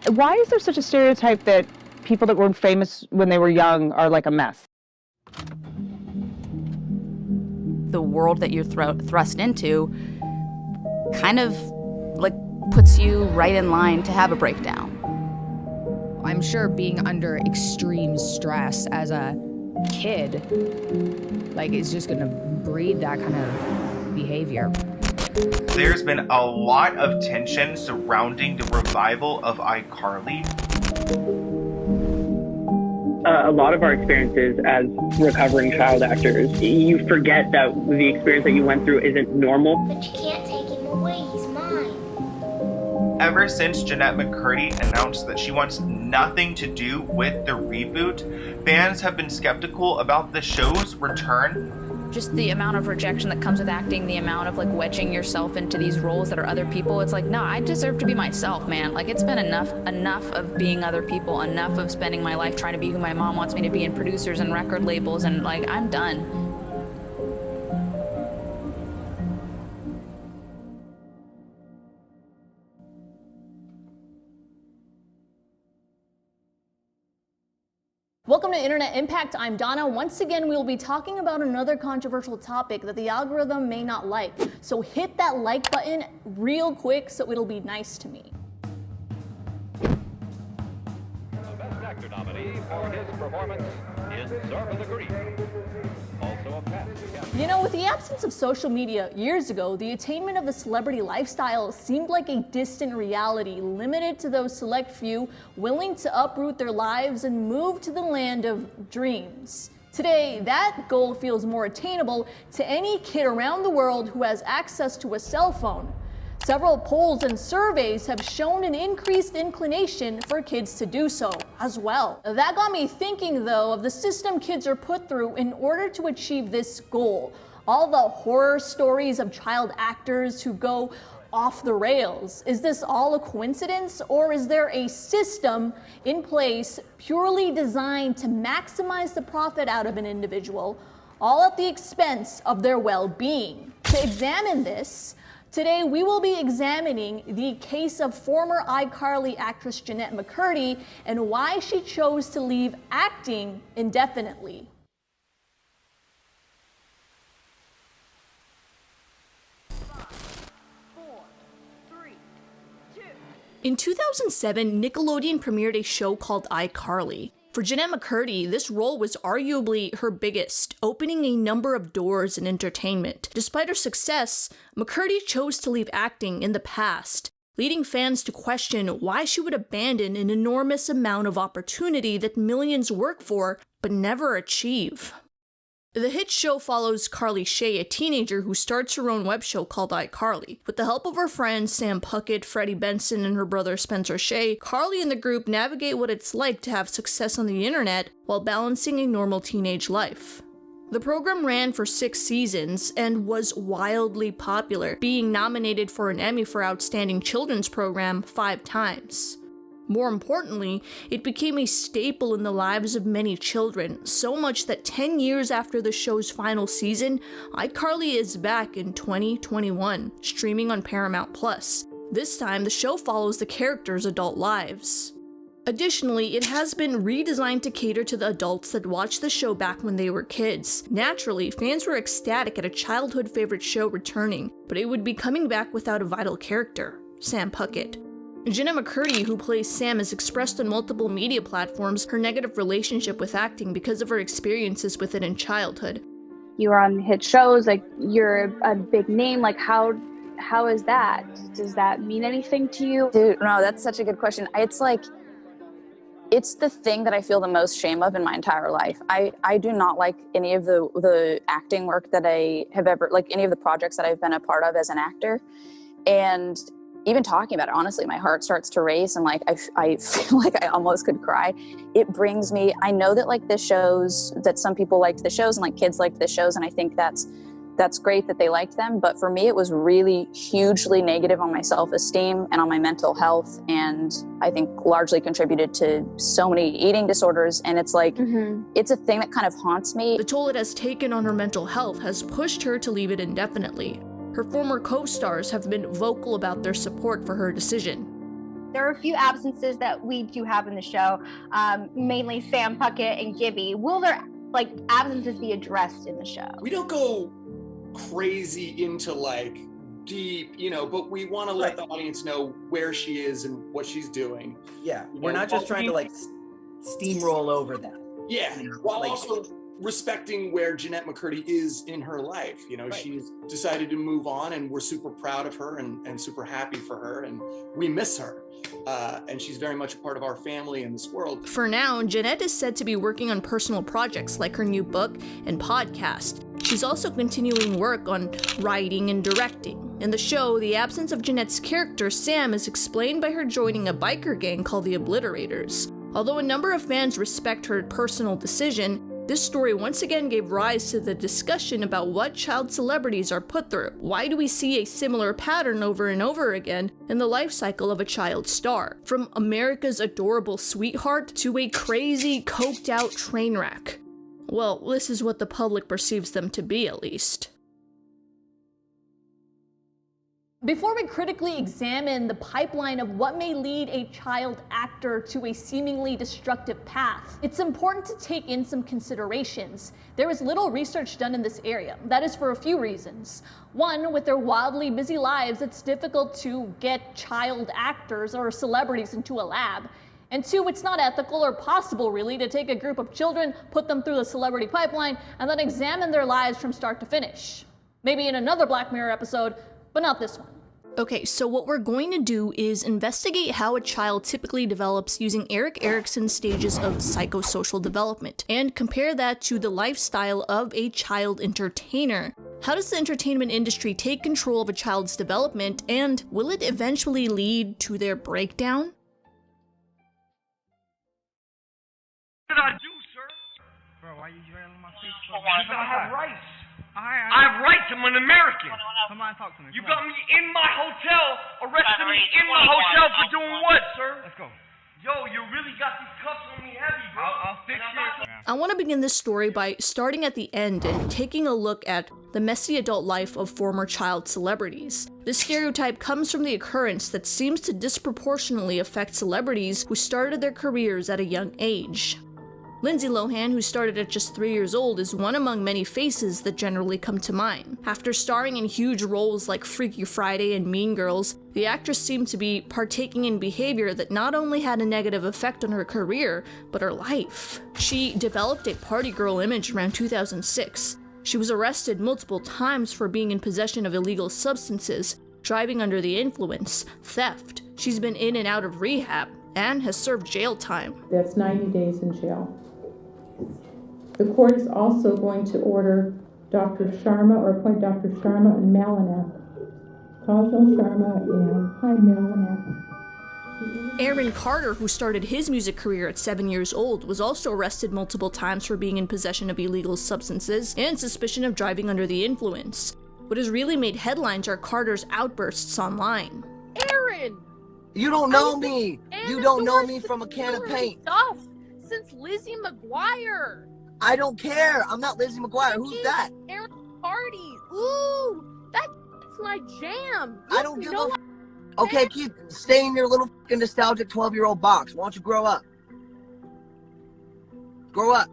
Why is there such a stereotype that people that were famous when they were young are like a mess? The world that you're thrust into kind of like puts you right in line to have a breakdown. I'm sure being under extreme stress as a kid, like, is just gonna breed that kind of behavior. There's been a lot of tension surrounding the revival of iCarly. A lot of our experiences as recovering child actors, you forget that the experience that you went through isn't normal. But you can't take him away, he's mine. Ever since Jennette McCurdy announced that she wants nothing to do with the reboot, fans have been skeptical about the show's return. Just the amount of rejection that comes with acting, the amount of like wedging yourself into these roles that are other people. It's like, no, I deserve to be myself, man. Like, it's been enough of being other people, enough of spending my life trying to be who my mom wants me to be in producers and record labels, and like, I'm done. Welcome to Internet Impact. I'm Donna. Once again, we will be talking about another controversial topic that the algorithm may not like. So hit that like button real quick so it'll be nice to me. The Best Actor nominee for his performance is Zorba the Greek. Also a past guest. You know, with the absence of social media years ago, the attainment of the celebrity lifestyle seemed like a distant reality, limited to those select few willing to uproot their lives and move to the land of dreams. Today, that goal feels more attainable to any kid around the world who has access to a cell phone. Several polls and surveys have shown an increased inclination for kids to do so as well. That got me thinking, though, of the system kids are put through in order to achieve this goal. All the horror stories of child actors who go off the rails. Is this all a coincidence, or is there a system in place purely designed to maximize the profit out of an individual, all at the expense of their well-being? To examine this, today we will be examining the case of former iCarly actress Jennette McCurdy and why she chose to leave acting indefinitely. In 2007, Nickelodeon premiered a show called iCarly. For Jennette McCurdy, this role was arguably her biggest, opening a number of doors in entertainment. Despite her success, McCurdy chose to leave acting in the past, leading fans to question why she would abandon an enormous amount of opportunity that millions work for but never achieve. The hit show follows Carly Shay, a teenager who starts her own web show called iCarly. With the help of her friends Sam Puckett, Freddie Benson, and her brother Spencer Shay, Carly and the group navigate what it's like to have success on the internet while balancing a normal teenage life. The program ran for 6 seasons and was wildly popular, being nominated for an Emmy for Outstanding Children's Program 5 times. More importantly, it became a staple in the lives of many children, so much that 10 years after the show's final season, iCarly is back in 2021, streaming on Paramount+. This time, the show follows the characters' adult lives. Additionally, it has been redesigned to cater to the adults that watched the show back when they were kids. Naturally, fans were ecstatic at a childhood favorite show returning, but it would be coming back without a vital character, Sam Puckett. Jennette McCurdy, who plays Sam, has expressed on multiple media platforms her negative relationship with acting because of her experiences with it in childhood. You are on hit shows, like, you're a big name, like, how is that? Does that mean anything to you? Dude, no, that's such a good question. It's the thing that I feel the most shame of in my entire life. I do not like any of the acting work that I have ever, like any of the projects that I've been a part of as an actor. And even talking about it, honestly, my heart starts to race, and like I feel like I almost could cry. It brings me, I know that like the shows, that some people liked the shows and like kids liked the shows, and I think that's great that they liked them, but for me it was really hugely negative on my self-esteem and on my mental health, and I think largely contributed to so many eating disorders, and it's like, it's a thing that kind of haunts me. The toll it has taken on her mental health has pushed her to leave it indefinitely. Her former co-stars have been vocal about their support for her decision. There are a few absences that we do have in the show, mainly Sam Puckett and Gibby. Will their absences be addressed in the show? We don't go crazy into deep, but we want to let the audience know where she is and what she's doing. Yeah, we're not just trying to steamroll over that. Yeah, while also respecting where Jennette McCurdy is in her life. She's decided to move on, and we're super proud of her and super happy for her, and we miss her. And she's very much a part of our family in this world. For now, Jennette is said to be working on personal projects like her new book and podcast. She's also continuing work on writing and directing. In the show, the absence of Jennette's character, Sam, is explained by her joining a biker gang called the Obliterators. Although a number of fans respect her personal decision, this story once again gave rise to the discussion about what child celebrities are put through. Why do we see a similar pattern over and over again in the life cycle of a child star? From America's adorable sweetheart to a crazy, coked-out train wreck. Well, this is what the public perceives them to be, at least. Before we critically examine the pipeline of what may lead a child actor to a seemingly destructive path, it's important to take in some considerations. There is little research done in this area. That is for a few reasons. One, with their wildly busy lives, it's difficult to get child actors or celebrities into a lab. And two, it's not ethical or possible, really, to take a group of children, put them through the celebrity pipeline, and then examine their lives from start to finish. Maybe in another Black Mirror episode, but not this one. Okay, so what we're going to do is investigate how a child typically develops using Erik Erikson's stages of psychosocial development, and compare that to the lifestyle of a child entertainer. How does the entertainment industry take control of a child's development, and will it eventually lead to their breakdown? What did I do, sir? Bro, why you drilling my face? Because I have rights. I have rights. I'm an American. Come on, talk to me. You got me in my hotel, arrested me in my hotel for doing what, sir? Let's go. Yo, you really got these cuffs on me heavy, bro. I'll fix it. I want to begin this story by starting at the end and taking a look at the messy adult life of former child celebrities. This stereotype comes from the occurrence that seems to disproportionately affect celebrities who started their careers at a young age. Lindsay Lohan, who started at just 3 years old, is one among many faces that generally come to mind. After starring in huge roles like Freaky Friday and Mean Girls, the actress seemed to be partaking in behavior that not only had a negative effect on her career, but her life. She developed a party girl image around 2006. She was arrested multiple times for being in possession of illegal substances, driving under the influence, theft. She's been in and out of rehab, and has served jail time. That's 90 days in jail. The court is also going to order Dr. Sharma, or appoint Dr. Sharma and Malinak. Kajal Sharma and Hi Malinak. Aaron Carter, who started his music career at 7 years old, was also arrested multiple times for being in possession of illegal substances and suspicion of driving under the influence. What has really made headlines are Carter's outbursts online. Aaron! You don't know me! You don't know me from a can of paint. Stuff since Lizzie McGuire. I don't care. I'm not Lizzie McGuire. Who's that? Aaron Party. Ooh, that's my jam. I don't give a Okay, keep stay in your little fucking nostalgic 12-year-old box. Why don't you grow up? Grow up.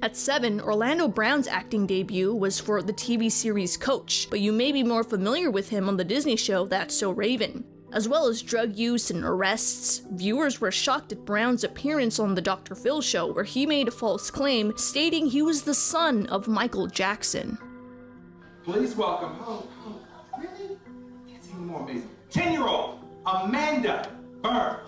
At 7, Orlando Brown's acting debut was for the TV series Coach, but you may be more familiar with him on the Disney show That's So Raven. As well as drug use and arrests, viewers were shocked at Brown's appearance on the Dr. Phil show, where he made a false claim stating he was the son of Michael Jackson. Please welcome, really? It's even more amazing. 10-year-old Amanda Burns.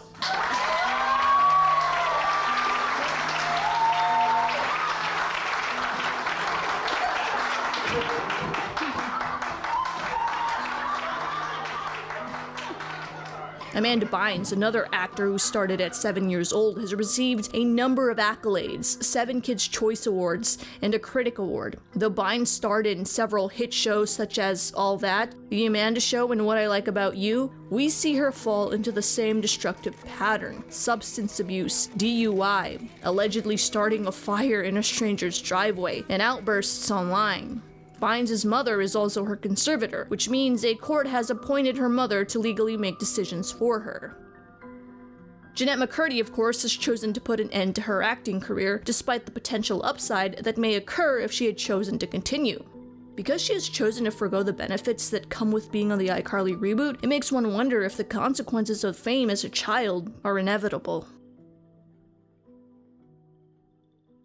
Amanda Bynes, another actor who started at 7 years old, has received a number of accolades, 7 Kids' Choice Awards, and a Critic Award. Though Bynes starred in several hit shows such as All That, The Amanda Show, and What I Like About You, we see her fall into the same destructive pattern: substance abuse, DUI, allegedly starting a fire in a stranger's driveway, and outbursts online. Bynes' mother is also her conservator, which means a court has appointed her mother to legally make decisions for her. Jennette McCurdy, of course, has chosen to put an end to her acting career, despite the potential upside that may occur if she had chosen to continue. Because she has chosen to forgo the benefits that come with being on the iCarly reboot, it makes one wonder if the consequences of fame as a child are inevitable.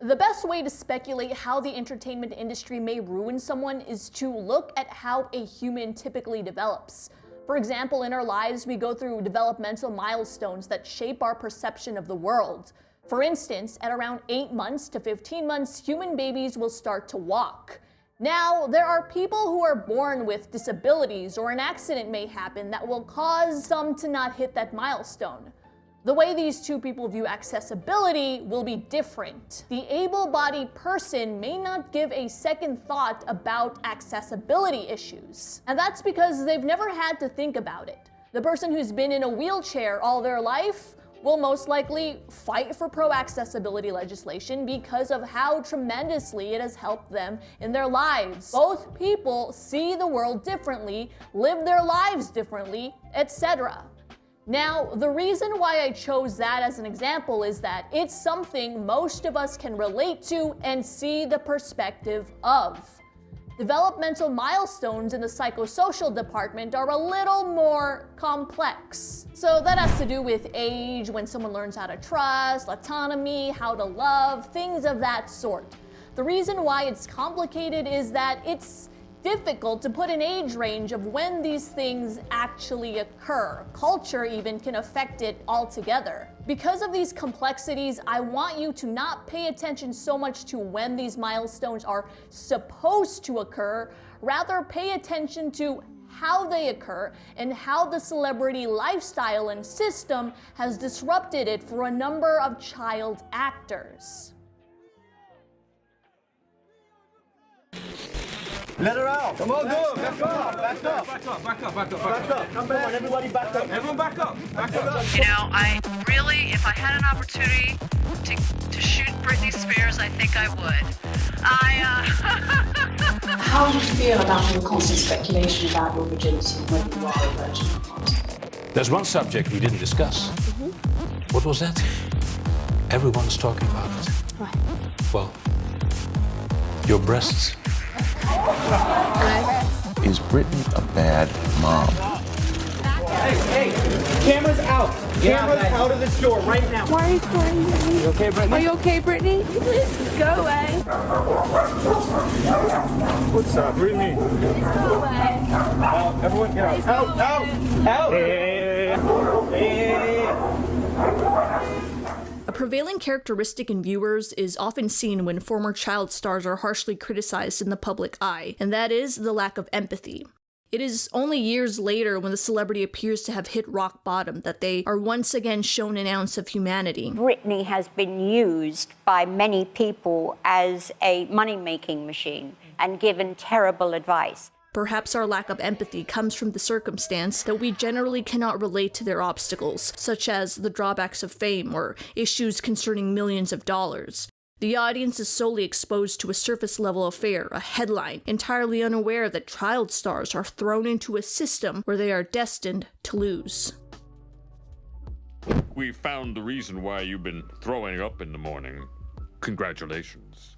The best way to speculate how the entertainment industry may ruin someone is to look at how a human typically develops. For example, in our lives, we go through developmental milestones that shape our perception of the world. For instance, at around 8 months to 15 months, human babies will start to walk. Now, there are people who are born with disabilities, or an accident may happen that will cause some to not hit that milestone. The way these two people view accessibility will be different. The able-bodied person may not give a second thought about accessibility issues. And that's because they've never had to think about it. The person who's been in a wheelchair all their life will most likely fight for pro-accessibility legislation because of how tremendously it has helped them in their lives. Both people see the world differently, live their lives differently, etc. Now, the reason why I chose that as an example is that it's something most of us can relate to and see the perspective of. Developmental milestones in the psychosocial department are a little more complex. So that has to do with age, when someone learns how to trust, autonomy, how to love, things of that sort. The reason why it's complicated is that it's difficult to put an age range of when these things actually occur. Culture even can affect it altogether. Because of these complexities, I want you to not pay attention so much to when these milestones are supposed to occur, rather pay attention to how they occur and how the celebrity lifestyle and system has disrupted it for a number of child actors. Let her out. Come on, go. Back up. Back up. Back up. Back up. Back up. Back up. Come on, everybody back up. Everyone back up. Back up. You know, I really, if I had an opportunity to shoot Britney Spears, I think I would. How do you feel about all the constant speculation about your virginity and whether you are a virgin or not? There's one subject we didn't discuss. What was that? Everyone's talking about it. Right. Well, your breasts. Is Brittany a bad mom? Hey, cameras out. Cameras out of the store right now. Why are you crying, Brittany? You okay, Brittany? Are you okay, Brittany? Please go away. What's up, Brittany? Go away. Everyone get out. Out. Hey. A prevailing characteristic in viewers is often seen when former child stars are harshly criticized in the public eye, and that is the lack of empathy. It is only years later, when the celebrity appears to have hit rock bottom, that they are once again shown an ounce of humanity. Britney has been used by many people as a money-making machine and given terrible advice. Perhaps our lack of empathy comes from the circumstance that we generally cannot relate to their obstacles, such as the drawbacks of fame or issues concerning millions of dollars. The audience is solely exposed to a surface-level affair, a headline, entirely unaware that child stars are thrown into a system where they are destined to lose. We found the reason why you've been throwing up in the morning. Congratulations.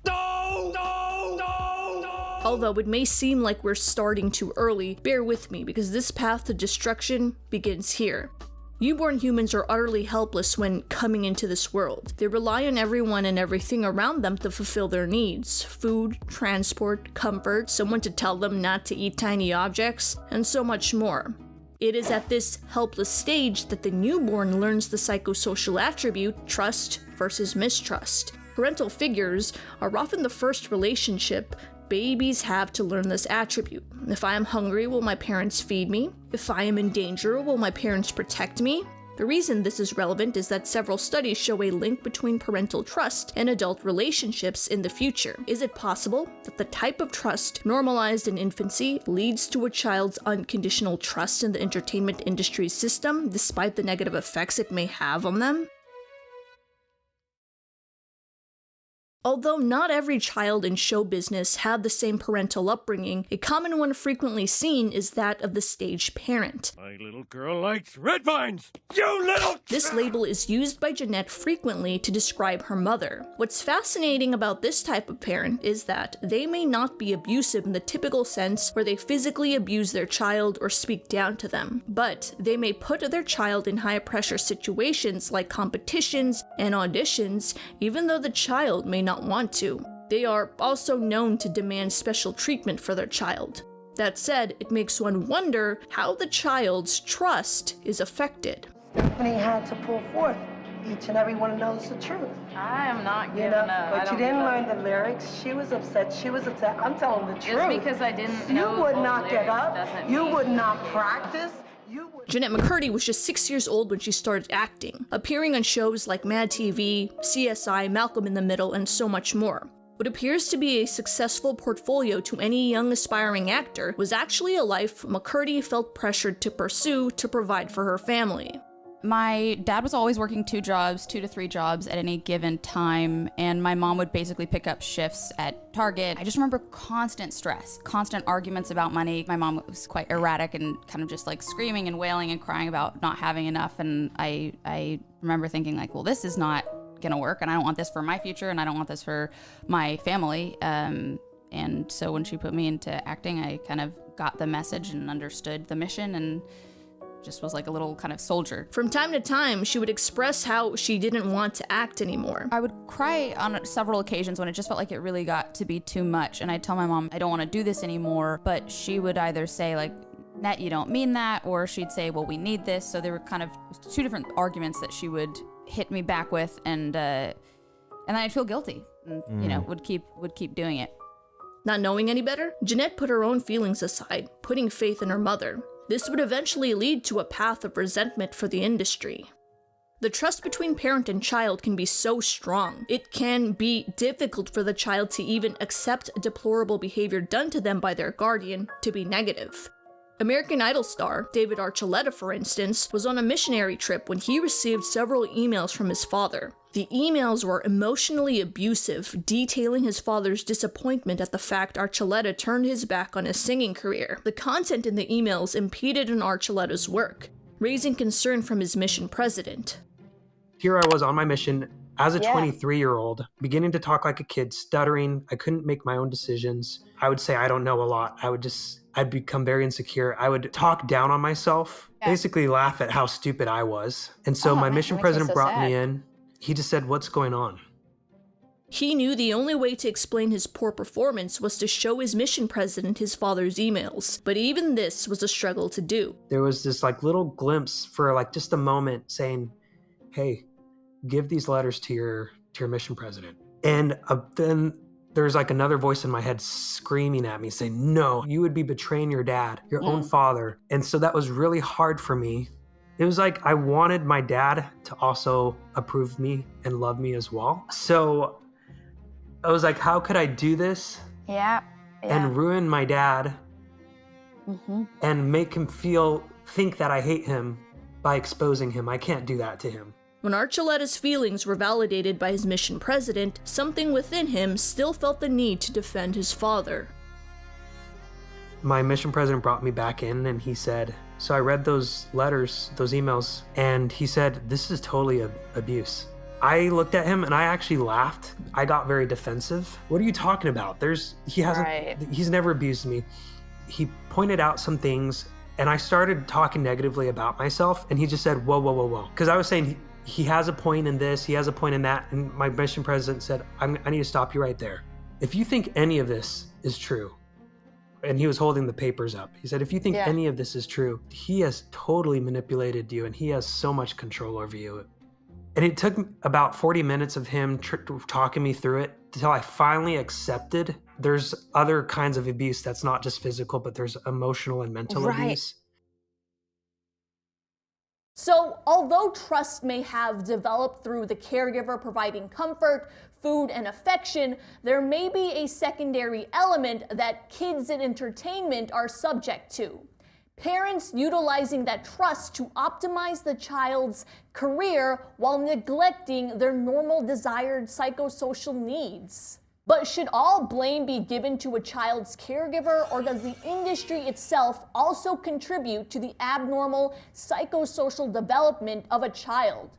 Although it may seem like we're starting too early, bear with me, because this path to destruction begins here. Newborn humans are utterly helpless when coming into this world. They rely on everyone and everything around them to fulfill their needs: food, transport, comfort, someone to tell them not to eat tiny objects, and so much more. It is at this helpless stage that the newborn learns the psychosocial attribute trust versus mistrust. Parental figures are often the first relationship babies have to learn this attribute. If I am hungry, will my parents feed me? If I am in danger, will my parents protect me? The reason this is relevant is that several studies show a link between parental trust and adult relationships in the future. Is it possible that the type of trust normalized in infancy leads to a child's unconditional trust in the entertainment industry system, despite the negative effects it may have on them? Although not every child in show business had the same parental upbringing, a common one frequently seen is that of the stage parent. My little girl likes red vines! You little... This label is used by Jennette frequently to describe her mother. What's fascinating about this type of parent is that they may not be abusive in the typical sense where they physically abuse their child or speak down to them, but they may put their child in high-pressure situations like competitions and auditions, even though the child may not want to. They are also known to demand special treatment for their child. That said, it makes one wonder how the child's trust is affected. Stephanie had to pull forth. Each and every one knows the truth. I am not giving up. But you didn't learn the lyrics. She was upset. I'm telling the truth. Just because I didn't know you would all not get up. You would not anything. practice. Jennette McCurdy was just 6 years old when she started acting, appearing on shows like Mad TV, CSI, Malcolm in the Middle, and so much more. What appears to be a successful portfolio to any young aspiring actor was actually a life McCurdy felt pressured to pursue to provide for her family. My dad was always working 2 to 3 jobs at any given time, and my mom would basically pick up shifts at Target. I just remember constant stress, constant arguments about money. My mom was quite erratic and kind of just like screaming and wailing and crying about not having enough, and I remember thinking like, well, this is not gonna work, and I don't want this for my future, and I don't want this for my family. And so when she put me into acting, I kind of got the message and understood the mission and just was like a little kind of soldier. From time to time, she would express how she didn't want to act anymore. I would cry on several occasions when it just felt like it really got to be too much, and I'd tell my mom, I don't want to do this anymore, but she would either say like, Nett, you don't mean that, or she'd say, well, we need this. So there were kind of 2 different arguments that she would hit me back with, and then I'd feel guilty, and you know, would keep doing it. Not knowing any better, Jennette put her own feelings aside, putting faith in her mother. This would eventually lead to a path of resentment for the industry. The trust between parent and child can be so strong. It can be difficult for the child to even accept deplorable behavior done to them by their guardian to be negative. American Idol star David Archuleta, for instance, was on a missionary trip when he received several emails from his father. The emails were emotionally abusive, detailing his father's disappointment at the fact Archuleta turned his back on his singing career. The content in the emails impeded on Archuleta's work, raising concern from his mission president. Here I was on my mission as a 23-year-old, beginning to talk like a kid, stuttering. I couldn't make my own decisions. I would say I don't know a lot. I'd become very insecure. I would talk down on myself, basically laugh at how stupid I was. And so my mission president brought me in. He just said, what's going on? He knew the only way to explain his poor performance was to show his mission president his father's emails, but even this was a struggle to do. There was this like little glimpse for like just a moment saying, hey, give these letters to your mission president. And then there's like another voice in my head screaming at me saying, no, you would be betraying your dad, your own father. And so that was really hard for me. It was like I wanted my dad to also approve me and love me as well. So I was like, how could I do this? And ruin my dad and make him think that I hate him by exposing him? I can't do that to him. When Archuleta's feelings were validated by his mission president, something within him still felt the need to defend his father. My mission president brought me back in and he said, so I read those letters, those emails, and he said, this is totally abuse. I looked at him and I actually laughed. I got very defensive. What are you talking about? He's never abused me. He pointed out some things and I started talking negatively about myself and he just said, whoa, whoa, whoa, whoa. Because I was saying, he has a point in this, he has a point in that, and my mission president said, I need to stop you right there. If you think any of this is true, and he was holding the papers up, he said, if you think any of this is true, he has totally manipulated you and he has so much control over you. And it took about 40 minutes of him talking me through it until I finally accepted there's other kinds of abuse that's not just physical, but there's emotional and mental abuse. So, although trust may have developed through the caregiver providing comfort, food, and affection, there may be a secondary element that kids in entertainment are subject to. Parents utilizing that trust to optimize the child's career while neglecting their normal desired psychosocial needs. But should all blame be given to a child's caregiver, or does the industry itself also contribute to the abnormal psychosocial development of a child?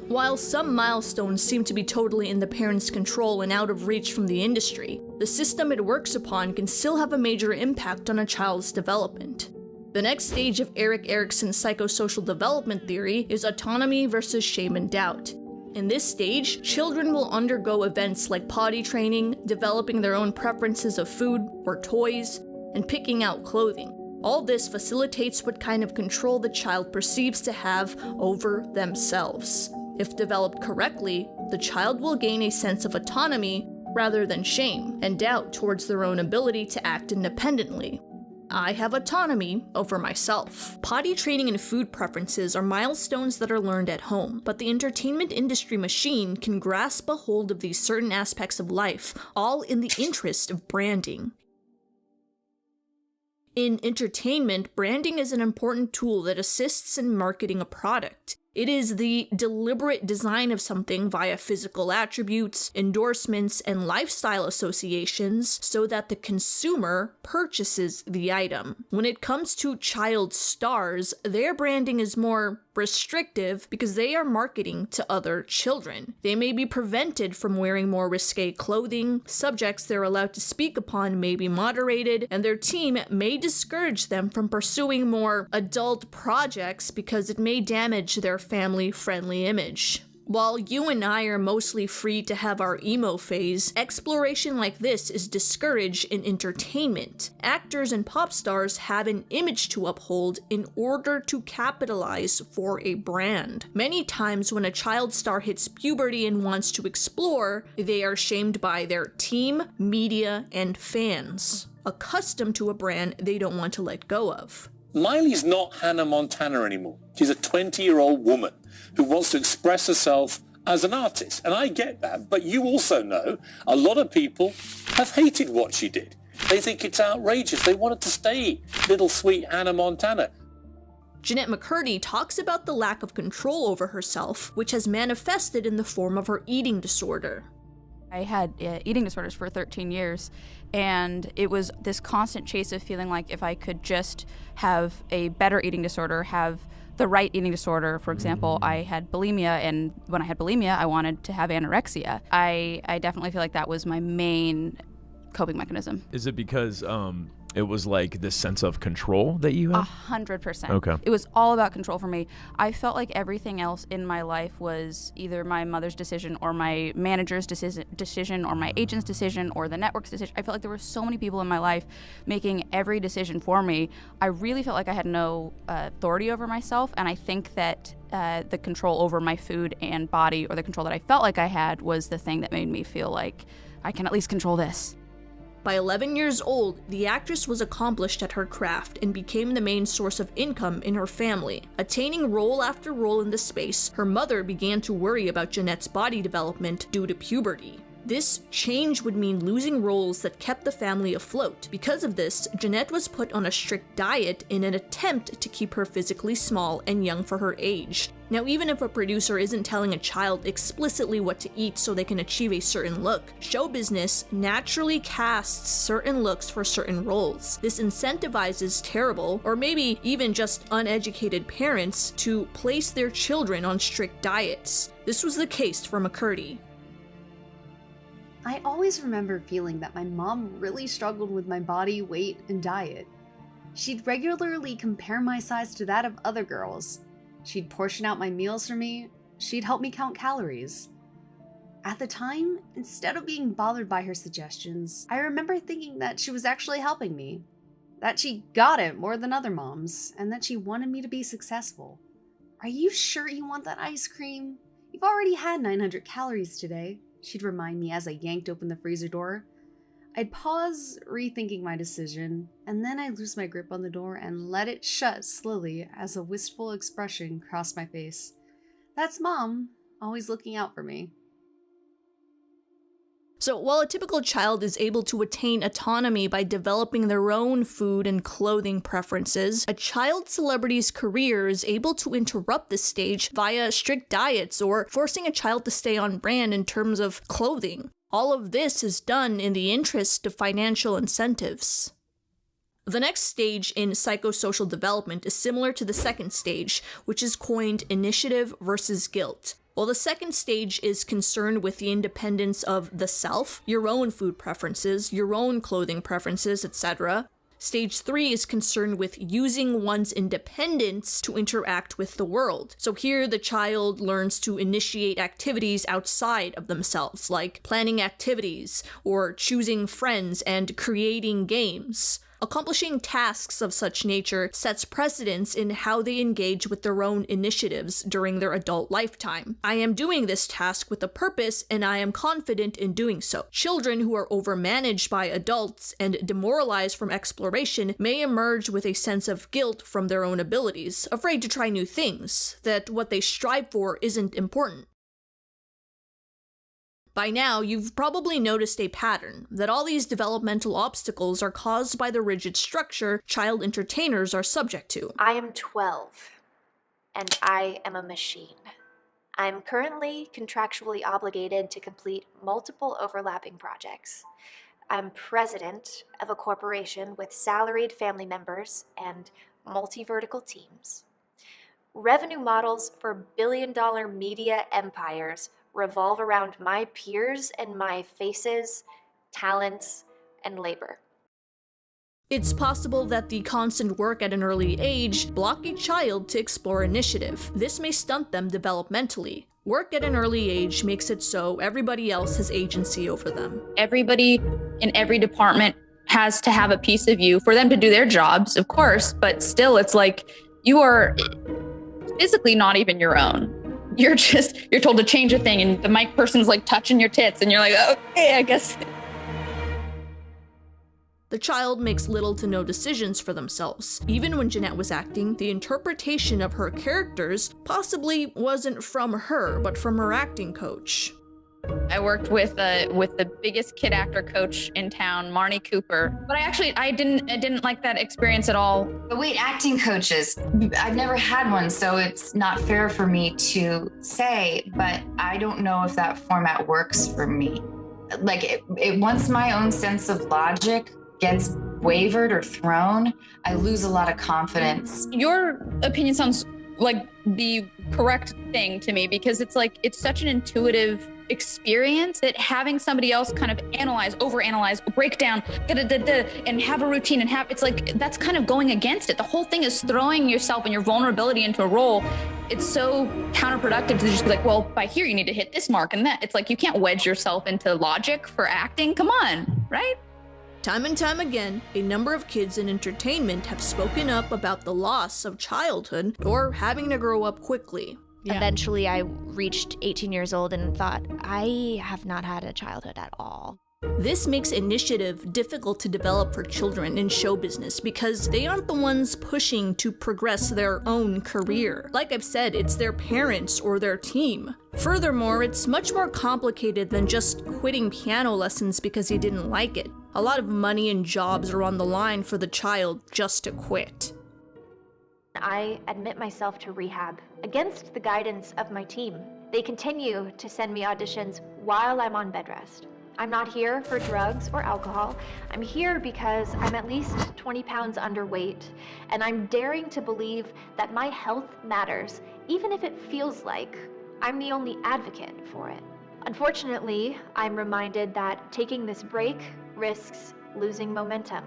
While some milestones seem to be totally in the parents' control and out of reach from the industry, the system it works upon can still have a major impact on a child's development. The next stage of Erik Erikson's psychosocial development theory is autonomy versus shame and doubt. In this stage, children will undergo events like potty training, developing their own preferences of food or toys, and picking out clothing. All this facilitates what kind of control the child perceives to have over themselves. If developed correctly, the child will gain a sense of autonomy rather than shame and doubt towards their own ability to act independently. I have autonomy over myself. Potty training and food preferences are milestones that are learned at home, but the entertainment industry machine can grasp a hold of these certain aspects of life, all in the interest of branding. In entertainment, branding is an important tool that assists in marketing a product. It is the deliberate design of something via physical attributes, endorsements, and lifestyle associations so that the consumer purchases the item. When it comes to child stars, their branding is more restrictive because they are marketing to other children. They may be prevented from wearing more risque clothing, subjects they're allowed to speak upon may be moderated, and their team may discourage them from pursuing more adult projects because it may damage their family-friendly image. While you and I are mostly free to have our emo phase, exploration like this is discouraged in entertainment. Actors and pop stars have an image to uphold in order to capitalize for a brand. Many times when a child star hits puberty and wants to explore, they are shamed by their team, media, and fans, accustomed to a brand they don't want to let go of. Miley's not Hannah Montana anymore. She's a 20-year-old woman who wants to express herself as an artist. And I get that, but you also know a lot of people have hated what she did. They think it's outrageous. They want her to stay little sweet Hannah Montana. Jennette McCurdy talks about the lack of control over herself, which has manifested in the form of her eating disorder. I had eating disorders for 13 years, and it was this constant chase of feeling like if I could just have a better eating disorder, have the right eating disorder. For example, I had bulimia, and when I had bulimia, I wanted to have anorexia. I definitely feel like that was my main coping mechanism. Is it because it was like this sense of control that you had? 100%. Okay. It was all about control for me. I felt like everything else in my life was either my mother's decision or my manager's decision or my agent's decision or the network's decision. I felt like there were so many people in my life making every decision for me. I really felt like I had no authority over myself, and I think that the control over my food and body, or the control that I felt like I had, was the thing that made me feel like I can at least control this. By 11 years old, the actress was accomplished at her craft and became the main source of income in her family. Attaining role after role in the space, her mother began to worry about Jennette's body development due to puberty. This change would mean losing roles that kept the family afloat. Because of this, Jennette was put on a strict diet in an attempt to keep her physically small and young for her age. Now, even if a producer isn't telling a child explicitly what to eat so they can achieve a certain look, show business naturally casts certain looks for certain roles. This incentivizes terrible, or maybe even just uneducated parents to place their children on strict diets. This was the case for McCurdy. I always remember feeling that my mom really struggled with my body, weight, and diet. She'd regularly compare my size to that of other girls. She'd portion out my meals for me. She'd help me count calories. At the time, instead of being bothered by her suggestions, I remember thinking that she was actually helping me. That she got it more than other moms, and that she wanted me to be successful. Are you sure you want that ice cream? You've already had 900 calories today. She'd remind me as I yanked open the freezer door. I'd pause, rethinking my decision, and then I'd lose my grip on the door and let it shut slowly as a wistful expression crossed my face. That's Mom, always looking out for me. So while a typical child is able to attain autonomy by developing their own food and clothing preferences, a child celebrity's career is able to interrupt this stage via strict diets or forcing a child to stay on brand in terms of clothing. All of this is done in the interest of financial incentives. The next stage in psychosocial development is similar to the second stage, which is coined initiative versus guilt. While the second stage is concerned with the independence of the self, your own food preferences, your own clothing preferences, etc., Stage 3 is concerned with using one's independence to interact with the world. So here the child learns to initiate activities outside of themselves, like planning activities, or choosing friends and creating games. Accomplishing tasks of such nature sets precedence in how they engage with their own initiatives during their adult lifetime. I am doing this task with a purpose, and I am confident in doing so. Children who are overmanaged by adults and demoralized from exploration may emerge with a sense of guilt from their own abilities, afraid to try new things, that what they strive for isn't important. By now, you've probably noticed a pattern, that all these developmental obstacles are caused by the rigid structure child entertainers are subject to. I am 12, and I am a machine. I'm currently contractually obligated to complete multiple overlapping projects. I'm president of a corporation with salaried family members and multi-vertical teams. Revenue models for billion-dollar media empires revolve around my peers and my faces, talents, and labor. It's possible that the constant work at an early age block a child to explore initiative. This may stunt them developmentally. Work at an early age makes it so everybody else has agency over them. Everybody in every department has to have a piece of you for them to do their jobs, of course, but still it's like you are physically not even your own. You're told to change a thing and the mic person's like touching your tits and you're like, okay, I guess. The child makes little to no decisions for themselves. Even when Jennette was acting, the interpretation of her characters possibly wasn't from her, but from her acting coach. I worked with the biggest kid actor coach in town, Marnie Cooper. But I didn't like that experience at all. But wait, acting coaches, I've never had one, so it's not fair for me to say, but I don't know if that format works for me. Like, once my own sense of logic gets wavered or thrown, I lose a lot of confidence. Your opinion sounds like the correct thing to me because it's like, it's such an intuitive experience that having somebody else kind of overanalyze, break down, and have a routine and it's like, that's kind of going against it. The whole thing is throwing yourself and your vulnerability into a role. It's so counterproductive to just be like, well, by here you need to hit this mark and that. It's like, you can't wedge yourself into logic for acting. Come on, right? Time and time again, a number of kids in entertainment have spoken up about the loss of childhood or having to grow up quickly. Eventually, I reached 18 years old and thought, I have not had a childhood at all. This makes initiative difficult to develop for children in show business because they aren't the ones pushing to progress their own career. Like I've said, it's their parents or their team. Furthermore, it's much more complicated than just quitting piano lessons because you didn't like it. A lot of money and jobs are on the line for the child just to quit. I admit myself to rehab against the guidance of my team. They continue to send me auditions while I'm on bed rest. I'm not here for drugs or alcohol. I'm here because I'm at least 20 pounds underweight, and I'm daring to believe that my health matters, even if it feels like I'm the only advocate for it. Unfortunately, I'm reminded that taking this break risks losing momentum.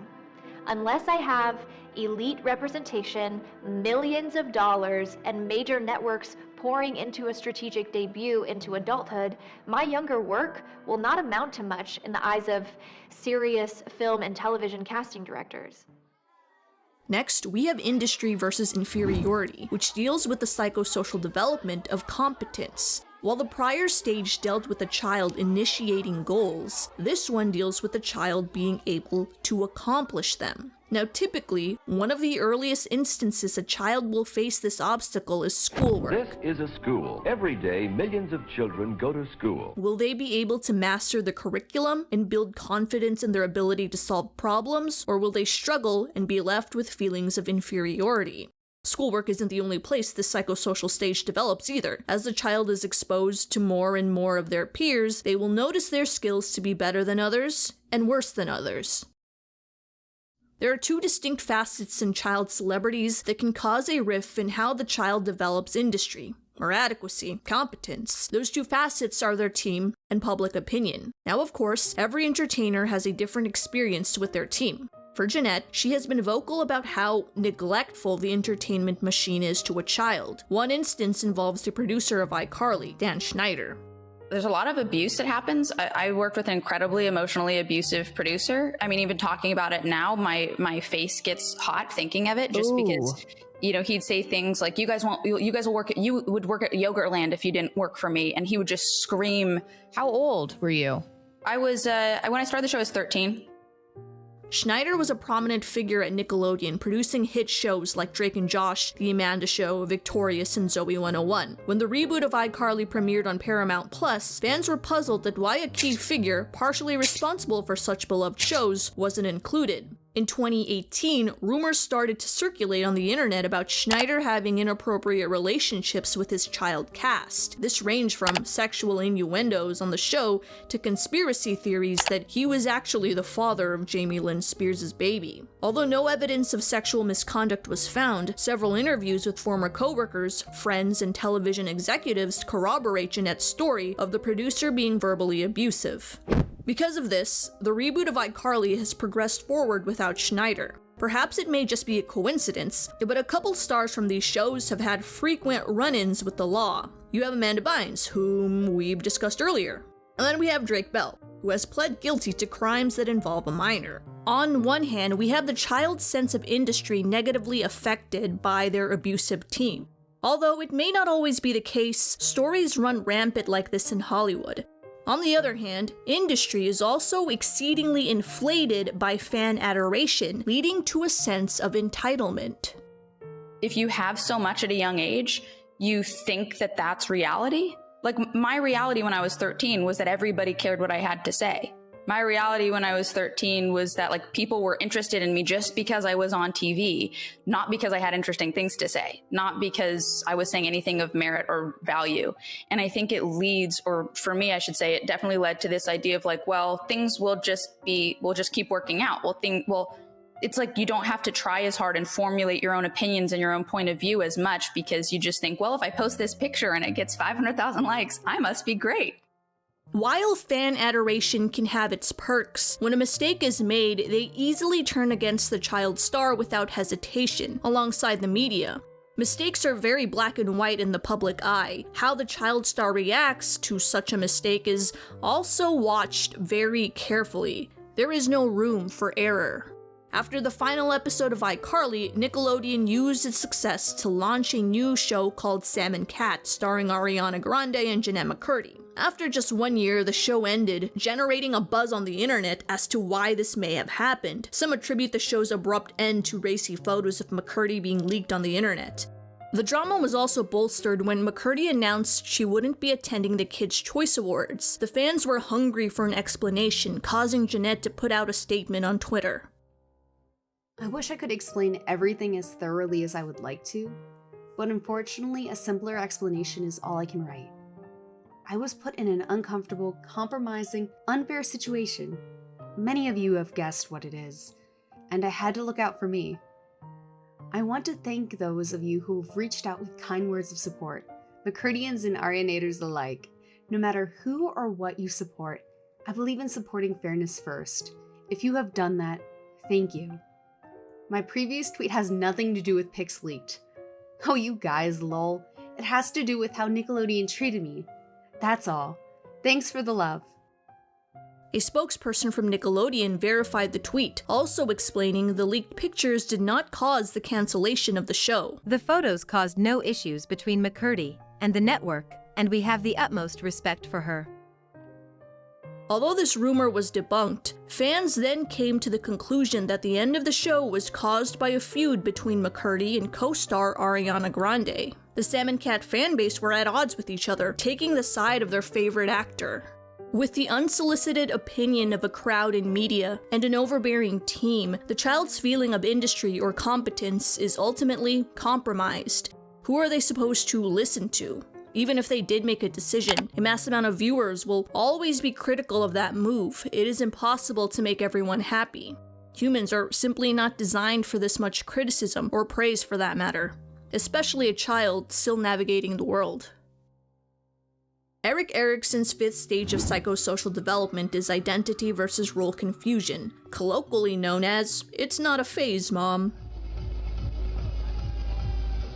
Unless I have elite representation, millions of dollars, and major networks pouring into a strategic debut into adulthood, my younger work will not amount to much in the eyes of serious film and television casting directors. Next, we have industry versus inferiority, which deals with the psychosocial development of competence. While the prior stage dealt with the child initiating goals, this one deals with the child being able to accomplish them. Now, typically, one of the earliest instances a child will face this obstacle is schoolwork. This is a school. Every day, millions of children go to school. Will they be able to master the curriculum and build confidence in their ability to solve problems, or will they struggle and be left with feelings of inferiority? Schoolwork isn't the only place this psychosocial stage develops either. As the child is exposed to more and more of their peers, they will notice their skills to be better than others and worse than others. There are two distinct facets in child celebrities that can cause a rift in how the child develops industry, or adequacy, competence. Those two facets are their team and public opinion. Now, of course, every entertainer has a different experience with their team. For Jennette, she has been vocal about how neglectful the entertainment machine is to a child. One instance involves the producer of iCarly, Dan Schneider. There's a lot of abuse that happens. I worked with an incredibly emotionally abusive producer. I mean, even talking about it now, my face gets hot thinking of it, just because, you know, he'd say things like, you guys will work at, you would work at Yogurtland if you didn't work for me. And he would just scream. How old were you? I was, when I started the show, I was 13. Schneider was a prominent figure at Nickelodeon, producing hit shows like Drake and Josh, The Amanda Show, Victorious, and Zoe 101. When the reboot of iCarly premiered on Paramount+, fans were puzzled that why a key figure, partially responsible for such beloved shows, wasn't included. In 2018, rumors started to circulate on the internet about Schneider having inappropriate relationships with his child cast. This ranged from sexual innuendos on the show to conspiracy theories that he was actually the father of Jamie Lynn Spears' baby. Although no evidence of sexual misconduct was found, several interviews with former co-workers, friends, and television executives corroborate Jennette's story of the producer being verbally abusive. Because of this, the reboot of iCarly has progressed forward without Schneider. Perhaps it may just be a coincidence, but a couple stars from these shows have had frequent run-ins with the law. You have Amanda Bynes, whom we've discussed earlier. And then we have Drake Bell, who has pled guilty to crimes that involve a minor. On one hand, we have the child's sense of industry negatively affected by their abusive team. Although it may not always be the case, stories run rampant like this in Hollywood. On the other hand, industry is also exceedingly inflated by fan adoration, leading to a sense of entitlement. If you have so much at a young age, you think that that's reality? Like, my reality when I was 13 was that everybody cared what I had to say. My reality when I was 13 was that, like, people were interested in me just because I was on TV, not because I had interesting things to say, not because I was saying anything of merit or value. And I think it leads, or for me, I should say, it definitely led to this idea of like, well, things will just keep working out. It's like you don't have to try as hard and formulate your own opinions and your own point of view as much, because you just think, well, if I post this picture and it gets 500,000 likes, I must be great. While fan adoration can have its perks, when a mistake is made, they easily turn against the child star without hesitation, alongside the media. Mistakes are very black and white in the public eye. How the child star reacts to such a mistake is also watched very carefully. There is no room for error. After the final episode of iCarly, Nickelodeon used its success to launch a new show called Sam and Cat, starring Ariana Grande and Jennette McCurdy. After just 1 year, the show ended, generating a buzz on the internet as to why this may have happened. Some attribute the show's abrupt end to racy photos of McCurdy being leaked on the internet. The drama was also bolstered when McCurdy announced she wouldn't be attending the Kids' Choice Awards. The fans were hungry for an explanation, causing Jennette to put out a statement on Twitter. I wish I could explain everything as thoroughly as I would like to, but unfortunately, a simpler explanation is all I can write. I was put in an uncomfortable, compromising, unfair situation. Many of you have guessed what it is, and I had to look out for me. I want to thank those of you who have reached out with kind words of support, McCurdians and Arianators alike. No matter who or what you support, I believe in supporting fairness first. If you have done that, thank you. My previous tweet has nothing to do with pics leaked. Oh, you guys, lol. It has to do with how Nickelodeon treated me. That's all. Thanks for the love. A spokesperson from Nickelodeon verified the tweet, also explaining the leaked pictures did not cause the cancellation of the show. The photos caused no issues between McCurdy and the network and we have the utmost respect for her. Although this rumor was debunked, fans then came to the conclusion that the end of the show was caused by a feud between McCurdy and co-star Ariana Grande. The Sam and Cat fanbase were at odds with each other, taking the side of their favorite actor. With the unsolicited opinion of a crowd in media and an overbearing team, the child's feeling of industry or competence is ultimately compromised. Who are they supposed to listen to? Even if they did make a decision, a mass amount of viewers will always be critical of that move. It is impossible to make everyone happy. Humans are simply not designed for this much criticism, or praise for that matter, especially a child still navigating the world. Erik Erikson's fifth stage of psychosocial development is identity versus role confusion, colloquially known as, "It's not a phase, Mom."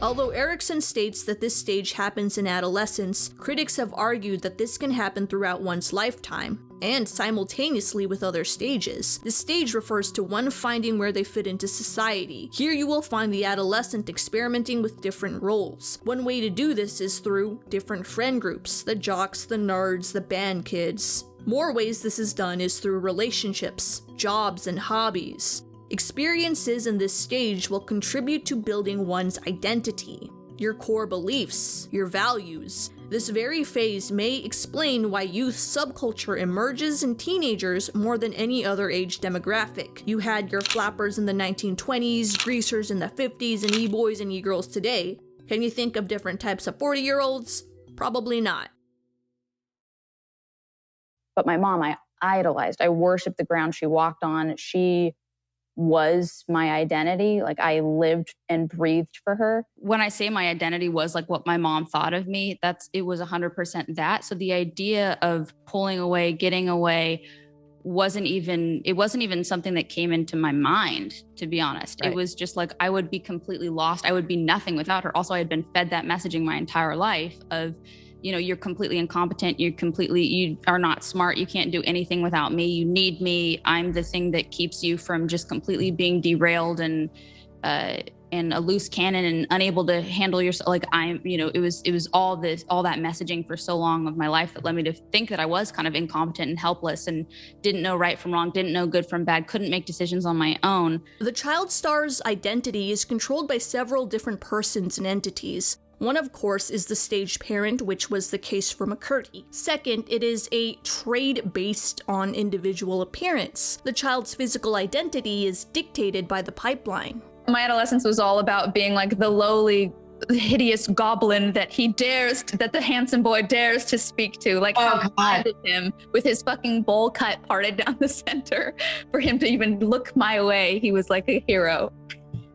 Although Erikson states that this stage happens in adolescence, critics have argued that this can happen throughout one's lifetime, and simultaneously with other stages. This stage refers to one finding where they fit into society. Here you will find the adolescent experimenting with different roles. One way to do this is through different friend groups, the jocks, the nerds, the band kids. More ways this is done is through relationships, jobs, and hobbies. Experiences in this stage will contribute to building one's identity, your core beliefs, your values. This very phase may explain why youth subculture emerges in teenagers more than any other age demographic. You had your flappers in the 1920s, greasers in the 50s, and e-boys and e-girls today. Can you think of different types of 40-year-olds? Probably not. But my mom, I idolized. I worshiped the ground she walked on. She was my identity. Like, I lived and breathed for her. When I say my identity was like what my mom thought of me, it was 100% that. So the idea of pulling away, getting away wasn't even something that came into my mind, to be honest. Right. It was just like, I would be completely lost. I would be nothing without her. Also, I had been fed that messaging my entire life of, you're completely incompetent. You are not smart. You can't do anything without me. You need me. I'm the thing that keeps you from just completely being derailed and a loose cannon and unable to handle yourself. Like it was all that messaging for so long of my life that led me to think that I was kind of incompetent and helpless and didn't know right from wrong, didn't know good from bad, couldn't make decisions on my own. The child star's identity is controlled by several different persons and entities. One, of course, is the stage parent, which was the case for McCurdy. Second, it is a trait based on individual appearance. The child's physical identity is dictated by the pipeline. My adolescence was all about being like the lowly, hideous goblin that the handsome boy dares to speak to. Like, how I did him with his fucking bowl cut parted down the center for him to even look my way. He was like a hero.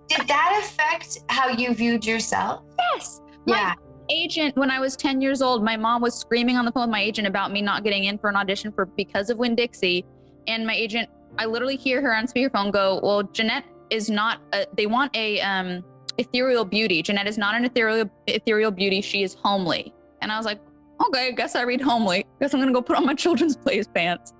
Did that affect how you viewed yourself? Yes. My agent, when I was 10 years old, my mom was screaming on the phone with my agent about me not getting in for an audition because of Winn-Dixie. And my agent, I literally hear her on speakerphone go, well, Jennette is not, they want a ethereal beauty. Jennette is not an ethereal beauty. She is homely. And I was like, okay, I guess I read homely. Guess I'm gonna go put on my children's plays pants.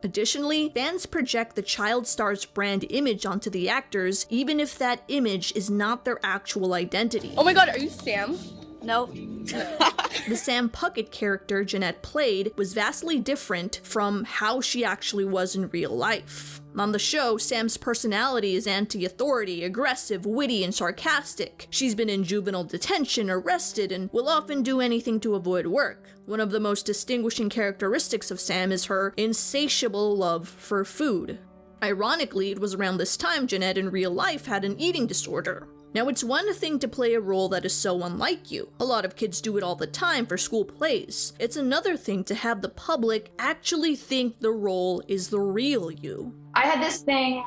Additionally, fans project the child star's brand image onto the actors, even if that image is not their actual identity. Oh my god, are you Sam? No. The Sam Puckett character Jennette played was vastly different from how she actually was in real life. On the show, Sam's personality is anti-authority, aggressive, witty, and sarcastic. She's been in juvenile detention, arrested, and will often do anything to avoid work. One of the most distinguishing characteristics of Sam is her insatiable love for food. Ironically, it was around this time Jennette in real life had an eating disorder. Now, it's one thing to play a role that is so unlike you. A lot of kids do it all the time for school plays. It's another thing to have the public actually think the role is the real you. I had this thing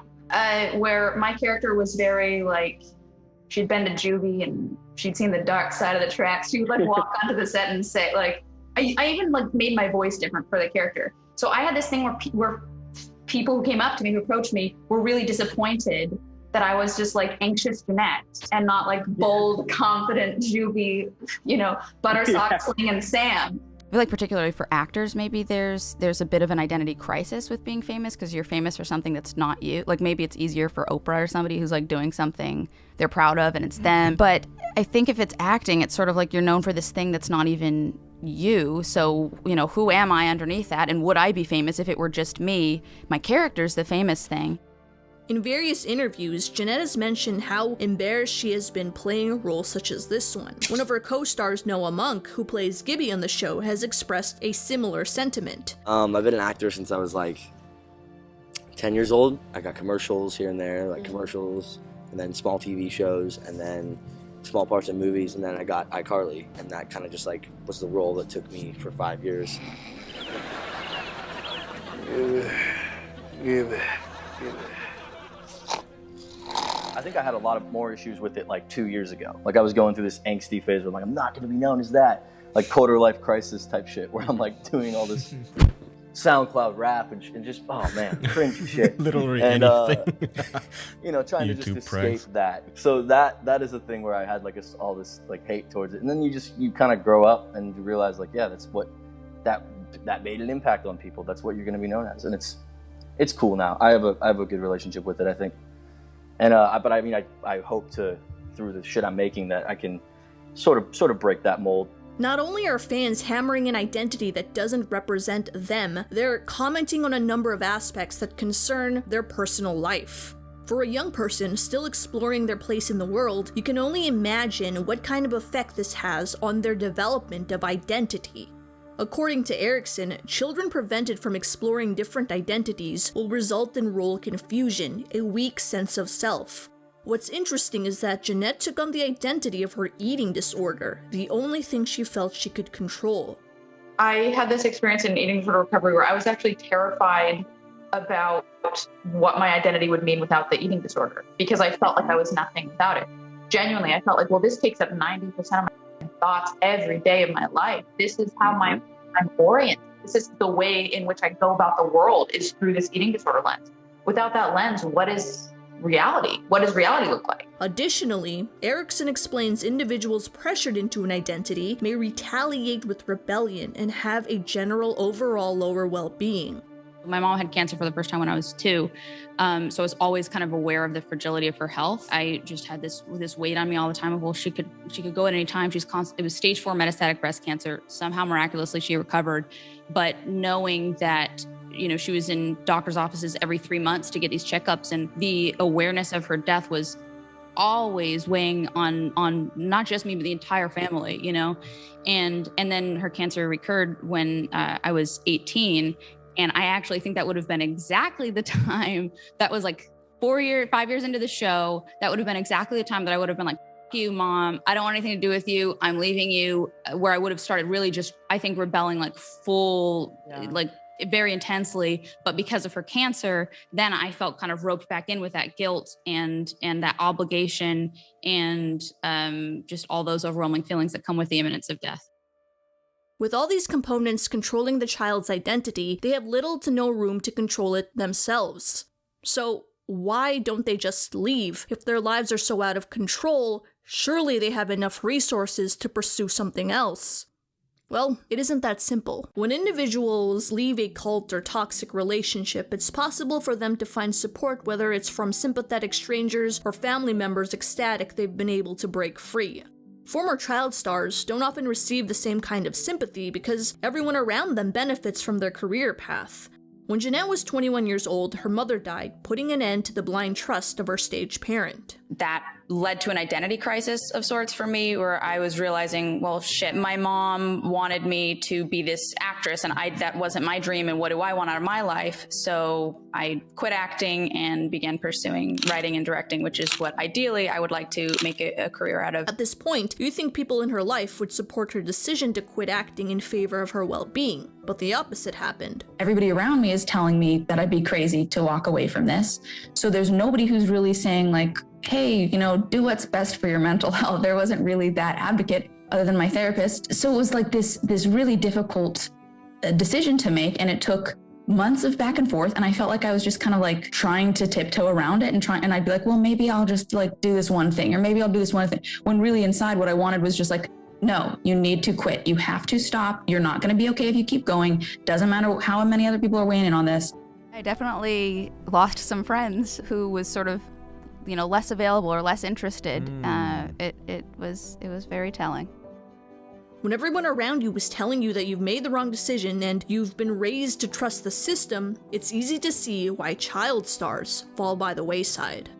where my character was very like, she'd been to juvie and she'd seen the dark side of the tracks. She would like walk onto the set and say like, I even like made my voice different for the character. So I had this thing where people who came up to me, who approached me, were really disappointed that I was just like anxious Jennette and not like bold, confident, juvie, buttersock slinging Sam. feel like particularly for actors, maybe there's a bit of an identity crisis with being famous because you're famous for something that's not you. Like maybe it's easier for Oprah or somebody who's like doing something they're proud of and it's them. But I think if it's acting, it's sort of like you're known for this thing that's not even you. So, you know, who am I underneath that? And would I be famous if it were just me? My character's the famous thing. In various interviews, Jennette has mentioned how embarrassed she has been playing a role such as this one. One of her co-stars, Noah Monk, who plays Gibby on the show, has expressed a similar sentiment. I've been an actor since I was like 10 years old. I got commercials here and there, like commercials, and then small TV shows, and then small parts in movies, and then I got iCarly, and that kind of just like was the role that took me for 5 years. I think I had a lot of more issues with it like 2 years ago. Like I was going through this angsty phase where I'm like, I'm not gonna be known as that. Like quarter life crisis type shit where I'm like doing all this SoundCloud rap and just, oh man, cringy shit. Literally and, anything. You know, trying to just YouTube escape pranks. that. So that is a thing where I had like all this like hate towards it. And then you kind of grow up and you realize like, yeah, that's what, that made an impact on people. That's what you're gonna be known as. And it's cool now. I have a good relationship with it, I think. And but I mean, I hope to, through the shit I'm making, that I can sort of break that mold. Not only are fans hammering an identity that doesn't represent them, they're commenting on a number of aspects that concern their personal life. For a young person still exploring their place in the world, you can only imagine what kind of effect this has on their development of identity. According to Erickson, children prevented from exploring different identities will result in role confusion, a weak sense of self. What's interesting is that Jennette took on the identity of her eating disorder, the only thing she felt she could control. I had this experience in eating disorder recovery where I was actually terrified about what my identity would mean without the eating disorder because I felt like I was nothing without it. Genuinely, I felt like, well, this takes up 90% of my thoughts every day of my life. This is how I'm oriented. This is the way in which I go about the world is through this eating disorder lens. Without that lens, what is reality? What does reality look like? Additionally, Erickson explains individuals pressured into an identity may retaliate with rebellion and have a general overall lower well-being. My mom had cancer for the first time when I was 2, so I was always kind of aware of the fragility of her health. I just had this weight on me all the time of, well, she could go at any time. It was stage 4 metastatic breast cancer. Somehow miraculously she recovered, but knowing that, you know, she was in doctor's offices every 3 months to get these checkups, and the awareness of her death was always weighing on not just me but the entire family, you know. And then her cancer recurred when I was 18. And I actually think that would have been exactly the time, that was like 5 years into the show, that would have been exactly the time that I would have been like, F you, Mom, I don't want anything to do with you, I'm leaving you, where I would have started really just, I think, rebelling like like very intensely. But because of her cancer, then I felt kind of roped back in with that guilt and that obligation and just all those overwhelming feelings that come with the imminence of death. With all these components controlling the child's identity, they have little to no room to control it themselves. So why don't they just leave? If their lives are so out of control, surely they have enough resources to pursue something else. Well, it isn't that simple. When individuals leave a cult or toxic relationship, it's possible for them to find support, whether it's from sympathetic strangers or family members ecstatic they've been able to break free. Former child stars don't often receive the same kind of sympathy because everyone around them benefits from their career path. When Jennette was 21 years old, her mother died, putting an end to the blind trust of her stage parent. That led to an identity crisis of sorts for me, where I was realizing, well, shit, my mom wanted me to be this actress, and that wasn't my dream, and what do I want out of my life? So I quit acting and began pursuing writing and directing, which is what ideally I would like to make a career out of. At this point, you think people in her life would support her decision to quit acting in favor of her well-being, but the opposite happened. Everybody around me is telling me that I'd be crazy to walk away from this. So there's nobody who's really saying like, hey, you know, do what's best for your mental health. There wasn't really that advocate other than my therapist. So it was like this really difficult decision to make. And it took months of back and forth. And I felt like I was just kind of like trying to tiptoe around it and I'd be like, well, maybe I'll just like do this one thing, or maybe I'll do this one thing. When really inside what I wanted was just like, no, you need to quit. You have to stop. You're not going to be okay if you keep going. Doesn't matter how many other people are weighing in on this. I definitely lost some friends who was sort of, less available or less interested. It was very telling. When everyone around you was telling you that you've made the wrong decision and you've been raised to trust the system, it's easy to see why child stars fall by the wayside.